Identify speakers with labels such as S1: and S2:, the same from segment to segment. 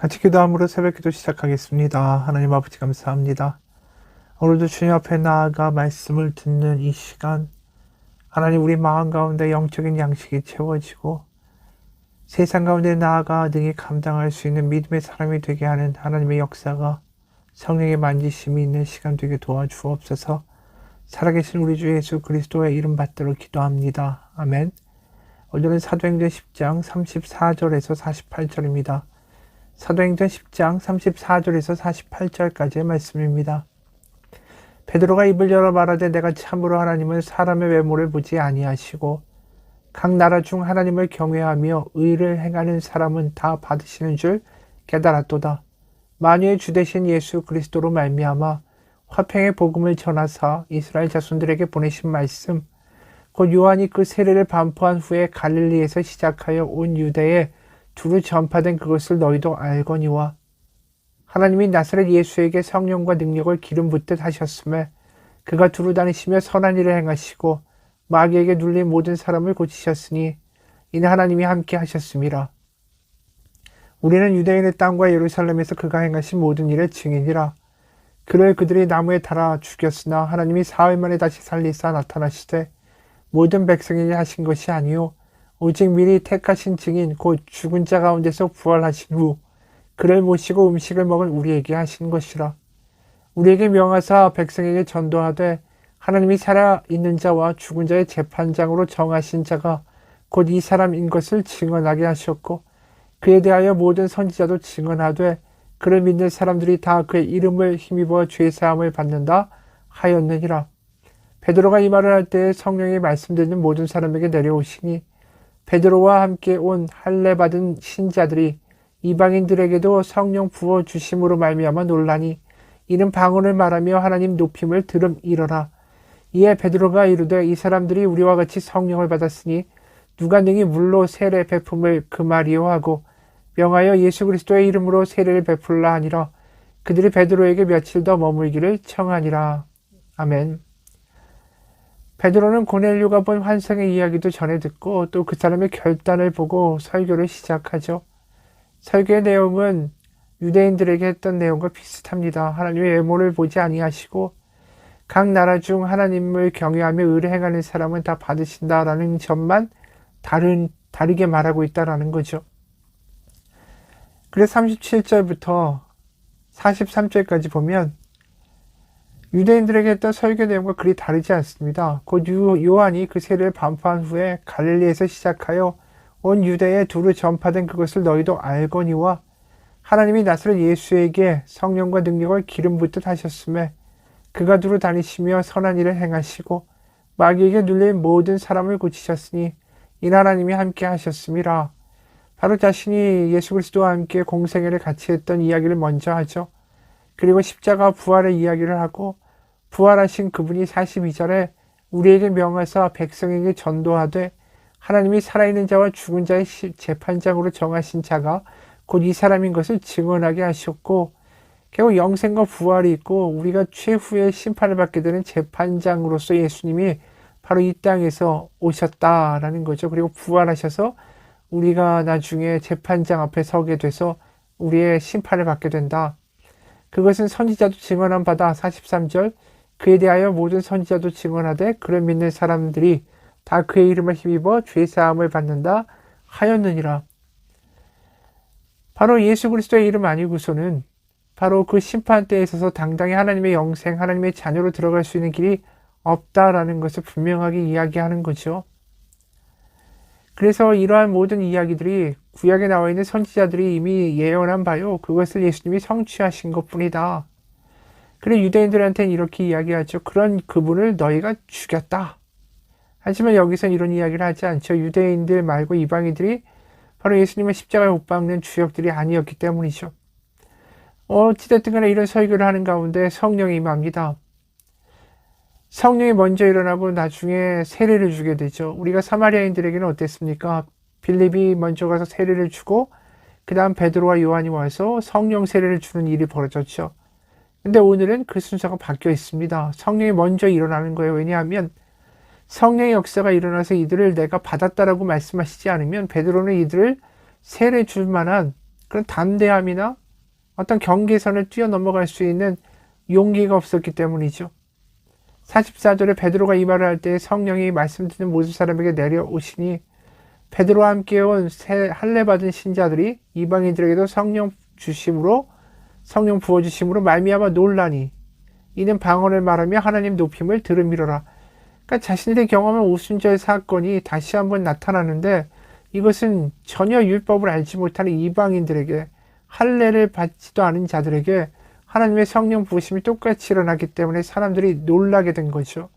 S1: 같이 기도함으로 새벽기도 시작하겠습니다. 하나님 아버지 감사합니다. 오늘도 주님 앞에 나아가 말씀을 듣는 이 시간, 하나님 우리 마음 가운데 영적인 양식이 채워지고 세상 가운데 나아가 능히 감당할 수 있는 믿음의 사람이 되게 하는 하나님의 역사가 성령의 만지심이 있는 시간 되게 도와주옵소서. 살아계신 우리 주 예수 그리스도의 이름 받들어 기도합니다. 아멘. 오늘은 사도행전 10장 34절에서 48절입니다. 사도행전 10장 34절에서 48절까지의 말씀입니다. 베드로가 입을 열어 말하되 내가 참으로 하나님은 사람의 외모를 보지 아니하시고 각 나라 중 하나님을 경외하며 의를 행하는 사람은 다 받으시는 줄 깨달았도다. 만유의 주 되신 예수 그리스도로 말미암아 화평의 복음을 전하사 이스라엘 자손들에게 보내신 말씀 곧 요한이 그 세례를 반포한 후에 갈릴리에서 시작하여 온 유대에 두루 전파된 그것을 너희도 알거니와 하나님이 나사렛 예수에게 성령과 능력을 기름 붓듯 하셨음에 그가 두루 다니시며 선한 일을 행하시고 마귀에게 눌린 모든 사람을 고치셨으니 이는 하나님이 함께 하셨음이라. 우리는 유대인의 땅과 예루살렘에서 그가 행하신 모든 일의 증인이라. 그를 그들이 나무에 달아 죽였으나 하나님이 사흘 만에 다시 살리사 나타나시되 모든 백성에게 하신 것이 아니요 오직 미리 택하신 증인 곧 죽은 자 가운데서 부활하신 후 그를 모시고 음식을 먹은 우리에게 하신 것이라. 우리에게 명하사 백성에게 전도하되 하나님이 살아있는 자와 죽은 자의 재판장으로 정하신 자가 곧 이 사람인 것을 증언하게 하셨고 그에 대하여 모든 선지자도 증언하되 그를 믿는 사람들이 다 그의 이름을 힘입어 죄사함을 받는다 하였느니라. 베드로가 이 말을 할 때에 성령이 말씀드리는 모든 사람에게 내려오시니 베드로와 함께 온 할례 받은 신자들이 이방인들에게도 성령 부어 주심으로 말미암아 놀라니 이는 방언을 말하며 하나님 높임을 들음이러라. 이에 베드로가 이르되 이 사람들이 우리와 같이 성령을 받았으니 누가 능히 물로 세례 베품을 금하리요 하고 명하여 예수 그리스도의 이름으로 세례를 베풀라 하니라. 그들이 베드로에게 며칠 더 머물기를 청하니라. 아멘. 베드로는 고넬료가 본 환상의 이야기도 전해 듣고 또 그 사람의 결단을 보고 설교를 시작하죠. 설교의 내용은 유대인들에게 했던 내용과 비슷합니다. 하나님의 외모를 보지 아니하시고 각 나라 중 하나님을 경외하며 의를 행하는 사람은 다 받으신다라는 점만 다르게 말하고 있다라는 거죠. 그래서 37절부터 43절까지 보면 유대인들에게 했던 설교 내용과 그리 다르지 않습니다. 곧 요한이 그 세례를 반포한 후에 갈릴리에서 시작하여 온 유대에 두루 전파된 그것을 너희도 알거니와 하나님이 나사렛 예수에게 성령과 능력을 기름 붓듯 하셨음에 그가 두루 다니시며 선한 일을 행하시고 마귀에게 눌린 모든 사람을 고치셨으니 이는 하나님이 함께 하셨음이라. 바로 자신이 예수 그리스도와 함께 공생애를 같이 했던 이야기를 먼저 하죠. 그리고 십자가 부활의 이야기를 하고 부활하신 그분이 42절에 우리에게 명하사 백성에게 전도하되 하나님이 살아있는 자와 죽은 자의 재판장으로 정하신 자가 곧 이 사람인 것을 증언하게 하셨고 결국 영생과 부활이 있고 우리가 최후의 심판을 받게 되는 재판장으로서 예수님이 바로 이 땅에서 오셨다라는 거죠. 그리고 부활하셔서 우리가 나중에 재판장 앞에 서게 돼서 우리의 심판을 받게 된다. 그것은 선지자도 증언한 바다. 43절 그에 대하여 모든 선지자도 증언하되 그를 믿는 사람들이 다 그의 이름을 힘입어 죄사함을 받는다 하였느니라. 바로 예수 그리스도의 이름 아니고서는 바로 그 심판대에 있어서 당당히 하나님의 영생, 하나님의 자녀로 들어갈 수 있는 길이 없다라는 것을 분명하게 이야기하는 거죠. 그래서 이러한 모든 이야기들이 구약에 나와 있는 선지자들이 이미 예언한 바요. 그것을 예수님이 성취하신 것뿐이다. 그래 유대인들한테는 이렇게 이야기하죠. 그런 그분을 너희가 죽였다. 하지만 여기서는 이런 이야기를 하지 않죠. 유대인들 말고 이방인들이 바로 예수님의 십자가에 못 박는 주역들이 아니었기 때문이죠. 어찌됐든 간에 이런 설교를 하는 가운데 성령이 임합니다. 성령이 먼저 일어나고 나중에 세례를 주게 되죠. 우리가 사마리아인들에게는 어땠습니까? 빌립이 먼저 가서 세례를 주고 그 다음 베드로와 요한이 와서 성령 세례를 주는 일이 벌어졌죠. 근데 오늘은 그 순서가 바뀌어 있습니다. 성령이 먼저 일어나는 거예요. 왜냐하면 성령의 역사가 일어나서 이들을 내가 받았다라고 말씀하시지 않으면 베드로는 이들을 세례 줄 만한 그런 담대함이나 어떤 경계선을 뛰어넘어갈 수 있는 용기가 없었기 때문이죠. 44절에 베드로가 이 말을 할 때 성령이 말씀 듣는 모든 사람에게 내려오시니 베드로와 함께 온 할례 받은 신자들이 이방인들에게도 성령 부어주심으로 말미암아 놀라니 이는 방언을 말하며 하나님 높임을 들음이로라. 그러니까 자신들이 경험한 오순절 사건이 다시 한번 나타나는데 이것은 전혀 율법을 알지 못하는 이방인들에게 할례를 받지도 않은 자들에게 하나님의 성령 부으심이 똑같이 일어나기 때문에 사람들이 놀라게 된 거죠.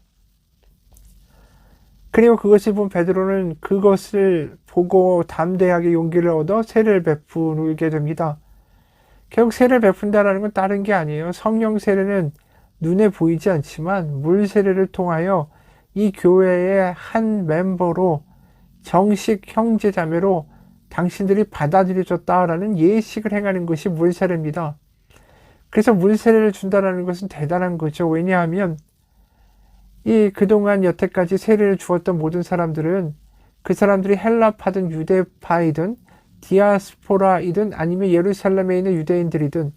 S1: 그리고 그것을 본 베드로는 그것을 보고 담대하게 용기를 얻어 세례를 베푸게 됩니다. 결국 세례를 베푼다는 건 다른 게 아니에요. 성령 세례는 눈에 보이지 않지만 물 세례를 통하여 이 교회의 한 멤버로 정식 형제 자매로 당신들이 받아들여졌다라는 예식을 행하는 것이 물 세례입니다. 그래서 물 세례를 준다라는 것은 대단한 거죠. 왜냐하면 이 그동안 여태까지 세례를 주었던 모든 사람들은 그 사람들이 헬라파든 유대파이든 디아스포라이든 아니면 예루살렘에 있는 유대인들이든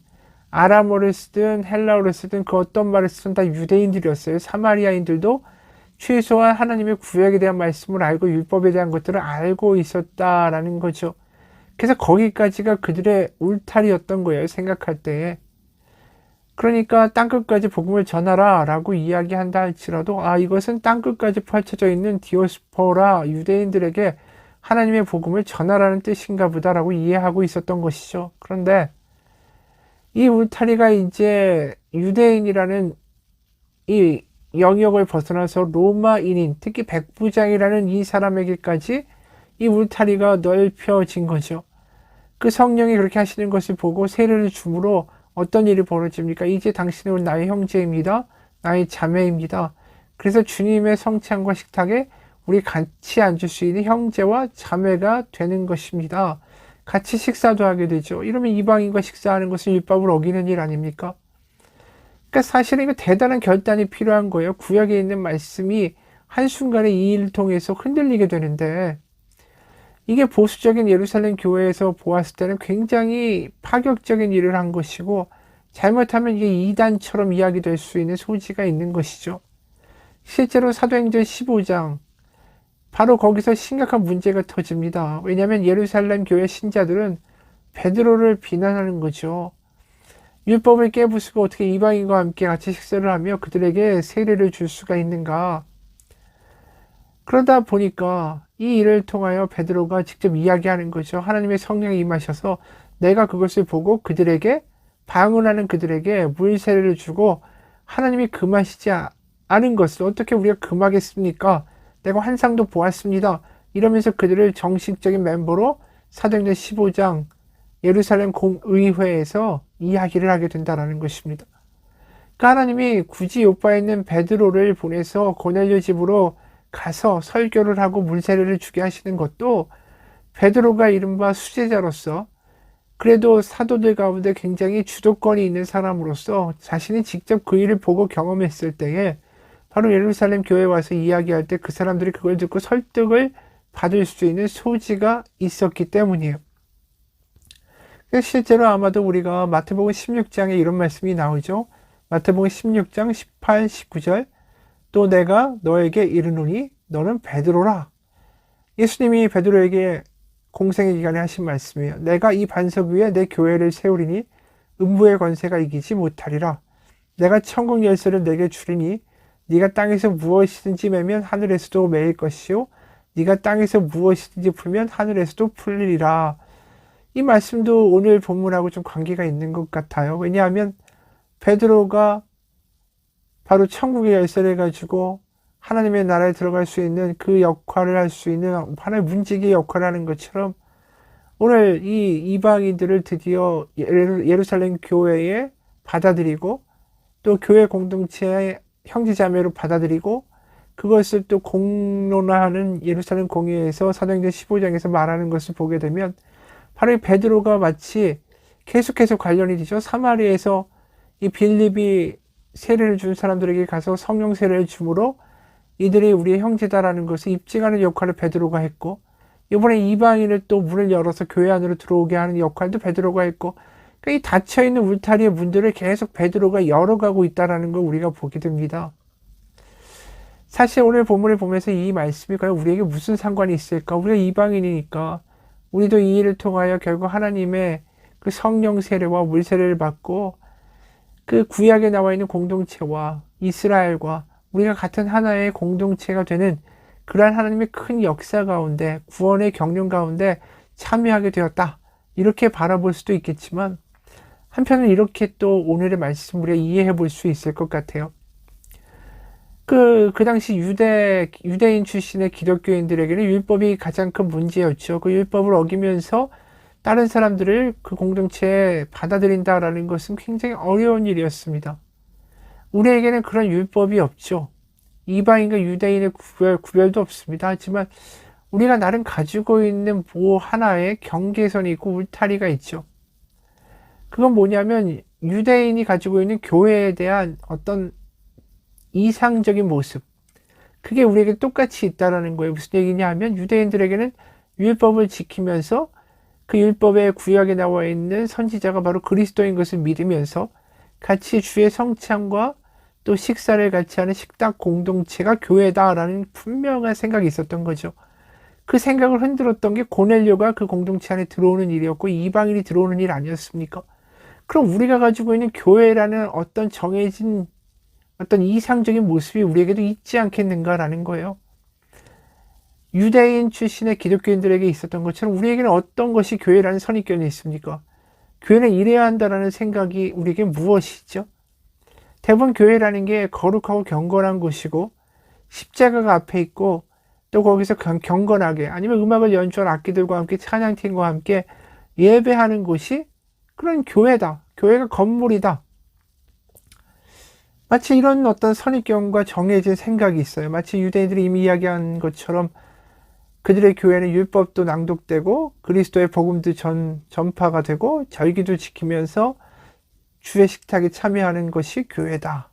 S1: 아람어를 쓰든 헬라어를 쓰든 그 어떤 말을 쓰든 다 유대인들이었어요. 사마리아인들도 최소한 하나님의 구약에 대한 말씀을 알고 율법에 대한 것들을 알고 있었다라는 거죠. 그래서 거기까지가 그들의 울타리였던 거예요. 생각할 때에. 그러니까 땅끝까지 복음을 전하라 라고 이야기한다 할지라도 이것은 땅끝까지 펼쳐져 있는 디오스포라 유대인들에게 하나님의 복음을 전하라는 뜻인가 보다라고 이해하고 있었던 것이죠. 그런데 이 울타리가 이제 유대인이라는 이 영역을 벗어나서 로마인인, 특히 백부장이라는 이 사람에게까지 이 울타리가 넓혀진 거죠. 그 성령이 그렇게 하시는 것을 보고 세례를 줌으로 어떤 일이 벌어집니까? 이제 당신은 나의 형제입니다. 나의 자매입니다. 그래서 주님의 성찬과 식탁에 우리 같이 앉을 수 있는 형제와 자매가 되는 것입니다. 같이 식사도 하게 되죠. 이러면 이방인과 식사하는 것은 율법을 어기는 일 아닙니까? 그러니까 사실은 이거 대단한 결단이 필요한 거예요. 구약에 있는 말씀이 한순간에 이 일을 통해서 흔들리게 되는데 이게 보수적인 예루살렘 교회에서 보았을 때는 굉장히 파격적인 일을 한 것이고 잘못하면 이게 이단처럼 이야기될 수 있는 소지가 있는 것이죠. 실제로 사도행전 15장 바로 거기서 심각한 문제가 터집니다. 왜냐하면 예루살렘 교회 신자들은 베드로를 비난하는 거죠. 율법을 깨부수고 어떻게 이방인과 함께 같이 식사를 하며 그들에게 세례를 줄 수가 있는가. 그러다 보니까 이 일을 통하여 베드로가 직접 이야기하는 거죠. 하나님의 성령이 임하셔서 내가 그것을 보고 그들에게 방언하는 그들에게 물 세례를 주고 하나님이 금하시지 않은 것을 어떻게 우리가 금하겠습니까? 내가 환상도 보았습니다. 이러면서 그들을 정식적인 멤버로 사도행전 15장 예루살렘 공의회에서 이야기를 하게 된다는 것입니다. 그러니까 하나님이 굳이 요바에 있는 베드로를 보내서 고넬료 집으로 가서 설교를 하고 물세례를 주게 하시는 것도 베드로가 이른바 수제자로서 그래도 사도들 가운데 굉장히 주도권이 있는 사람으로서 자신이 직접 그 일을 보고 경험했을 때에 바로 예루살렘 교회에 와서 이야기할 때 그 사람들이 그걸 듣고 설득을 받을 수 있는 소지가 있었기 때문이에요. 실제로 아마도 우리가 마태복음 16장에 이런 말씀이 나오죠. 마태복음 16장 18, 19절 또 내가 너에게 이르노니 너는 베드로라. 예수님이 베드로에게 공생의 기간에 하신 말씀이에요. 내가 이 반석 위에 내 교회를 세우리니 음부의 권세가 이기지 못하리라. 내가 천국 열쇠를 내게 주리니 네가 땅에서 무엇이든지 매면 하늘에서도 매일 것이요 네가 땅에서 무엇이든지 풀면 하늘에서도 풀리리라. 이 말씀도 오늘 본문하고 좀 관계가 있는 것 같아요. 왜냐하면 베드로가 바로 천국의 열쇠를 가지고 하나님의 나라에 들어갈 수 있는 그 역할을 할 수 있는 하나의 문지기의 역할을 하는 것처럼 오늘 이 이방인들을 드디어 예루살렘 교회에 받아들이고 또 교회 공동체의 형제자매로 받아들이고 그것을 또 공론화하는 예루살렘 공회에서 사도행전 15장에서 말하는 것을 보게 되면 바로 이 베드로가 마치 계속해서 관련이 되죠. 사마리아에서 이 빌립이 세례를 준 사람들에게 가서 성령 세례를 주므로 이들이 우리의 형제다라는 것을 입증하는 역할을 베드로가 했고 이번에 이방인을 또 문을 열어서 교회 안으로 들어오게 하는 역할도 베드로가 했고, 그러니까 이 닫혀있는 울타리의 문들을 계속 베드로가 열어가고 있다는 걸 우리가 보게 됩니다. 사실 오늘 본문을 보면서 이 말씀이 과연 우리에게 무슨 상관이 있을까? 우리가 이방인이니까 우리도 이 일을 통하여 결국 하나님의 그 성령 세례와 물 세례를 받고 그 구약에 나와 있는 공동체와 이스라엘과 우리가 같은 하나의 공동체가 되는 그러한 하나님의 큰 역사 가운데, 구원의 경륜 가운데 참여하게 되었다, 이렇게 바라볼 수도 있겠지만, 한편은 이렇게 또 오늘의 말씀 우리가 이해해 볼 수 있을 것 같아요. 그 당시 유대인 출신의 기독교인들에게는 율법이 가장 큰 문제였죠. 그 율법을 어기면서 다른 사람들을 그 공동체에 받아들인다라는 것은 굉장히 어려운 일이었습니다. 우리에게는 그런 율법이 없죠. 이방인과 유대인의 구별도 없습니다. 하지만 우리가 나름 가지고 있는 뭐 하나의 경계선이 있고 울타리가 있죠. 그건 뭐냐면 유대인이 가지고 있는 교회에 대한 어떤 이상적인 모습, 그게 우리에게 똑같이 있다는 거예요. 무슨 얘기냐 하면 유대인들에게는 율법을 지키면서 그 율법의 구약에 나와 있는 선지자가 바로 그리스도인 것을 믿으면서 같이 주의 성찬과 또 식사를 같이 하는 식탁 공동체가 교회다라는 분명한 생각이 있었던 거죠. 그 생각을 흔들었던 게 고넬료가 그 공동체 안에 들어오는 일이었고 이방인이 들어오는 일 아니었습니까? 그럼 우리가 가지고 있는 교회라는 어떤 정해진 어떤 이상적인 모습이 우리에게도 있지 않겠는가라는 거예요. 유대인 출신의 기독교인들에게 있었던 것처럼 우리에게는 어떤 것이 교회라는 선입견이 있습니까? 교회는 이래야 한다라는 생각이 우리에게 무엇이죠? 대부분 교회라는 게 거룩하고 경건한 곳이고 십자가가 앞에 있고 또 거기서 경건하게 아니면 음악을 연주한 악기들과 함께 찬양팀과 함께 예배하는 곳이 그런 교회다. 교회가 건물이다. 마치 이런 어떤 선입견과 정해진 생각이 있어요. 마치 유대인들이 이미 이야기한 것처럼 그들의 교회는 율법도 낭독되고 그리스도의 복음도 전파가 되고 절기도 지키면서 주의 식탁에 참여하는 것이 교회다.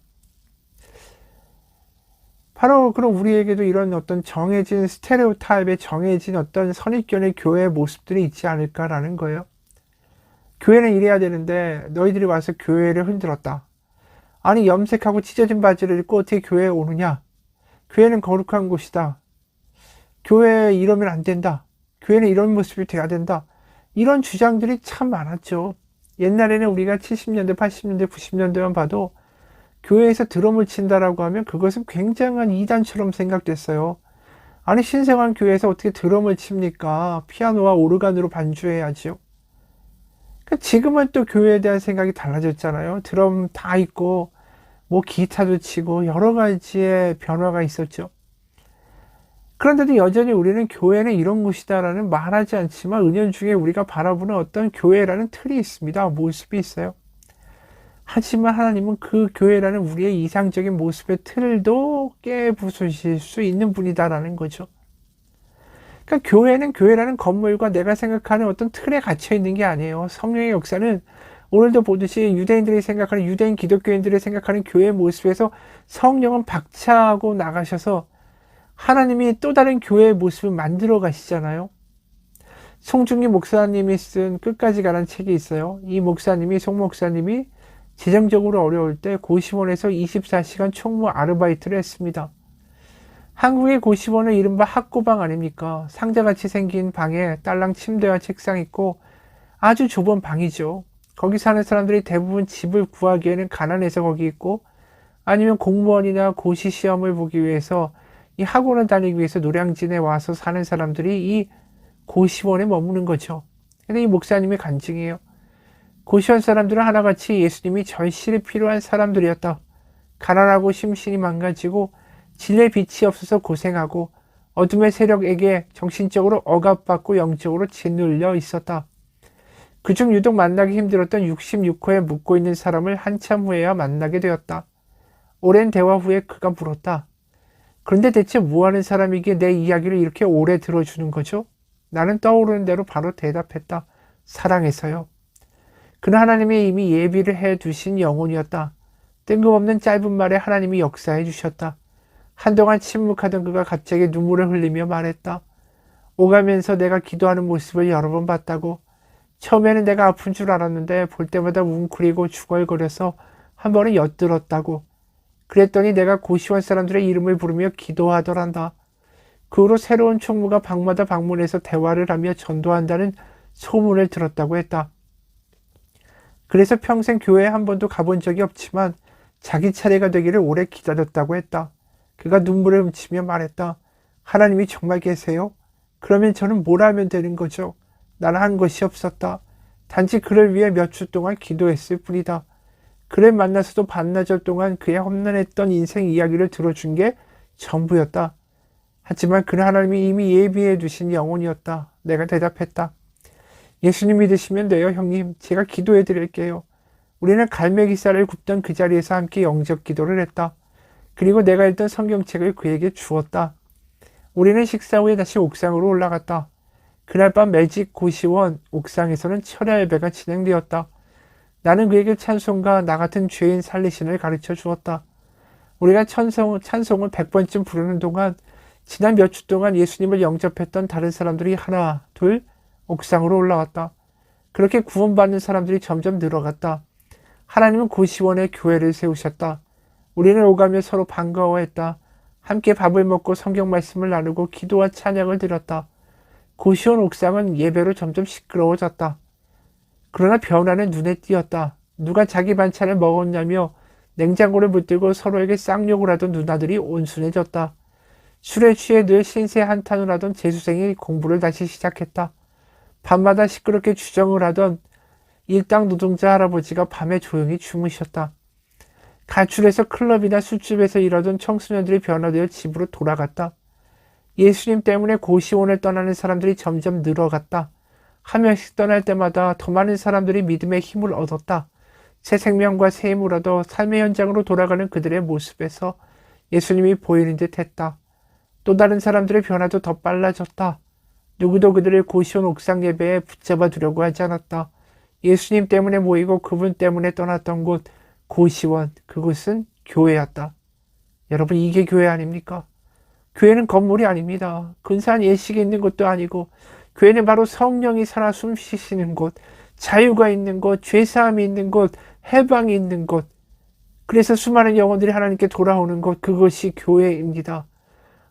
S1: 바로 그럼 우리에게도 이런 어떤 정해진 스테레오타입에 정해진 어떤 선입견의 교회의 모습들이 있지 않을까라는 거예요. 교회는 이래야 되는데 너희들이 와서 교회를 흔들었다. 아니 염색하고 찢어진 바지를 입고 어떻게 교회에 오느냐. 교회는 거룩한 곳이다. 교회에 이러면 안 된다. 교회는 이런 모습이 돼야 된다. 이런 주장들이 참 많았죠. 옛날에는 우리가 70년대, 80년대, 90년대만 봐도 교회에서 드럼을 친다라고 하면 그것은 굉장한 이단처럼 생각됐어요. 아니 신성한 교회에서 어떻게 드럼을 칩니까? 피아노와 오르간으로 반주해야죠. 그러니까 지금은 또 교회에 대한 생각이 달라졌잖아요. 드럼 다 있고 뭐 기타도 치고 여러 가지의 변화가 있었죠. 그런데도 여전히 우리는 교회는 이런 곳이다라는 말하지 않지만 은연중에 우리가 바라보는 어떤 교회라는 틀이 있습니다. 모습이 있어요. 하지만 하나님은 그 교회라는 우리의 이상적인 모습의 틀도 깨부수실 수 있는 분이다라는 거죠. 그러니까 교회는 교회라는 건물과 내가 생각하는 어떤 틀에 갇혀 있는 게 아니에요. 성령의 역사는 오늘도 보듯이 유대인들이 생각하는 유대인 기독교인들이 생각하는 교회의 모습에서 성령은 박차하고 나가셔서 하나님이 또 다른 교회의 모습을 만들어 가시잖아요. 송중기 목사님이 쓴 끝까지 가라는 책이 있어요. 이 목사님이, 송 목사님이 재정적으로 어려울 때 고시원에서 24시간 총무 아르바이트를 했습니다. 한국의 고시원은 이른바 학고방 아닙니까? 상자같이 생긴 방에 딸랑 침대와 책상 있고 아주 좁은 방이죠. 거기 사는 사람들이 대부분 집을 구하기에는 가난해서 거기 있고 아니면 공무원이나 고시 시험을 보기 위해서 이 학원을 다니기 위해서 노량진에 와서 사는 사람들이 이 고시원에 머무는 거죠. 근데 이 목사님의 간증이에요. 고시원 사람들은 하나같이 예수님이 절실히 필요한 사람들이었다. 가난하고 심신이 망가지고 진리의 빛이 없어서 고생하고 어둠의 세력에게 정신적으로 억압받고 영적으로 짓눌려 있었다. 그중 유독 만나기 힘들었던 66호에 묵고 있는 사람을 한참 후에야 만나게 되었다. 오랜 대화 후에 그가 물었다. 그런데 대체 뭐하는 사람이기에 내 이야기를 이렇게 오래 들어주는 거죠? 나는 떠오르는 대로 바로 대답했다. 사랑해서요. 그는 하나님이 이미 예비를 해두신 영혼이었다. 뜬금없는 짧은 말에 하나님이 역사해 주셨다. 한동안 침묵하던 그가 갑자기 눈물을 흘리며 말했다. 오가면서 내가 기도하는 모습을 여러 번 봤다고. 처음에는 내가 아픈 줄 알았는데 볼 때마다 웅크리고 중얼거려서 한 번은 엿들었다고. 그랬더니 내가 고시원 사람들의 이름을 부르며 기도하더란다. 그 후로 새로운 총무가 방마다 방문해서 대화를 하며 전도한다는 소문을 들었다고 했다. 그래서 평생 교회에 한 번도 가본 적이 없지만 자기 차례가 되기를 오래 기다렸다고 했다. 그가 눈물을 훔치며 말했다. 하나님이 정말 계세요? 그러면 저는 뭘 하면 되는 거죠? 나는 한 것이 없었다. 단지 그를 위해 몇 주 동안 기도했을 뿐이다. 그를 만나서도 반나절 동안 그의 험난했던 인생 이야기를 들어준 게 전부였다. 하지만 그는 하나님이 이미 예비해 두신 영혼이었다. 내가 대답했다. 예수님 믿으시면 돼요, 형님. 제가 기도해 드릴게요. 우리는 갈매기살을 굽던 그 자리에서 함께 영접 기도를 했다. 그리고 내가 읽던 성경책을 그에게 주었다. 우리는 식사 후에 다시 옥상으로 올라갔다. 그날 밤 매직 고시원 옥상에서는 철야 예배가 진행되었다. 나는 그에게 찬송과 나 같은 죄인 살리신을 가르쳐 주었다. 우리가 찬송을 100번쯤 부르는 동안 지난 몇 주 동안 예수님을 영접했던 다른 사람들이 하나, 둘 옥상으로 올라왔다. 그렇게 구원받는 사람들이 점점 늘어갔다. 하나님은 고시원에 교회를 세우셨다. 우리는 오가며 서로 반가워했다. 함께 밥을 먹고 성경 말씀을 나누고 기도와 찬양을 드렸다. 고시원 옥상은 예배로 점점 시끄러워졌다. 그러나 변화는 눈에 띄었다. 누가 자기 반찬을 먹었냐며 냉장고를 붙들고 서로에게 쌍욕을 하던 누나들이 온순해졌다. 술에 취해 늘 신세 한탄을 하던 재수생이 공부를 다시 시작했다. 밤마다 시끄럽게 주정을 하던 일당 노동자 할아버지가 밤에 조용히 주무셨다. 가출해서 클럽이나 술집에서 일하던 청소년들이 변화되어 집으로 돌아갔다. 예수님 때문에 고시원을 떠나는 사람들이 점점 늘어갔다. 한 명씩 떠날 때마다 더 많은 사람들이 믿음의 힘을 얻었다. 새 생명과 새 힘을 얻어 삶의 현장으로 돌아가는 그들의 모습에서 예수님이 보이는 듯 했다. 또 다른 사람들의 변화도 더 빨라졌다. 누구도 그들을 고시원 옥상 예배에 붙잡아 두려고 하지 않았다. 예수님 때문에 모이고 그분 때문에 떠났던 곳 고시원, 그곳은 교회였다. 여러분, 이게 교회 아닙니까? 교회는 건물이 아닙니다. 근사한 예식이 있는 곳도 아니고, 교회는 바로 성령이 살아 숨쉬시는 곳, 자유가 있는 곳, 죄사함이 있는 곳, 해방이 있는 곳, 그래서 수많은 영혼들이 하나님께 돌아오는 곳, 그것이 교회입니다.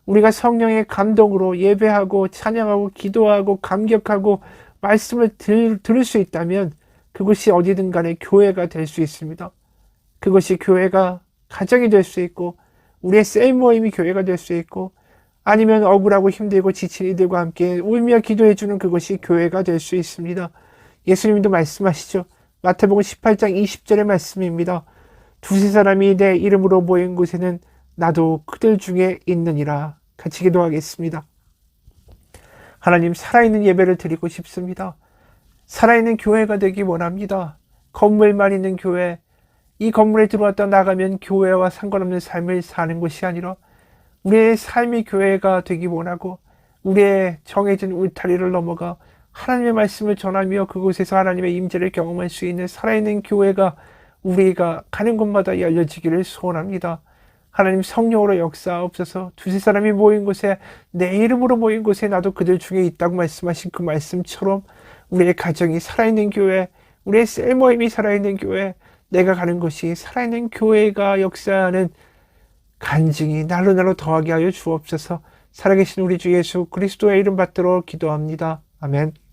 S1: 우리가 성령의 감동으로 예배하고 찬양하고 기도하고 감격하고 말씀을 들을 수 있다면 그것이 어디든 간에 교회가 될 수 있습니다. 그것이 교회가 가정이 될 수 있고 우리의 셀 모임이 교회가 될 수 있고 아니면 억울하고 힘들고 지친 이들과 함께 울며 기도해주는 그것이 교회가 될 수 있습니다. 예수님도 말씀하시죠. 마태복음 18장 20절의 말씀입니다. 두세 사람이 내 이름으로 모인 곳에는 나도 그들 중에 있느니라. 같이 기도하겠습니다. 하나님, 살아있는 예배를 드리고 싶습니다. 살아있는 교회가 되기 원합니다. 건물만 있는 교회, 이 건물에 들어왔다 나가면 교회와 상관없는 삶을 사는 것이 아니라 우리의 삶이 교회가 되기 원하고 우리의 정해진 울타리를 넘어가 하나님의 말씀을 전하며 그곳에서 하나님의 임재를 경험할 수 있는 살아있는 교회가 우리가 가는 곳마다 열려지기를 소원합니다. 하나님, 성령으로 역사하옵소서. 두세 사람이 모인 곳에, 내 이름으로 모인 곳에 나도 그들 중에 있다고 말씀하신 그 말씀처럼 우리의 가정이 살아있는 교회, 우리의 셀 모임이 살아있는 교회, 내가 가는 곳이 살아있는 교회가 역사하는 간증이 날로 날로 더하게 하여 주옵소서. 살아계신 우리 주 예수 그리스도의 이름 받들어 기도합니다. 아멘.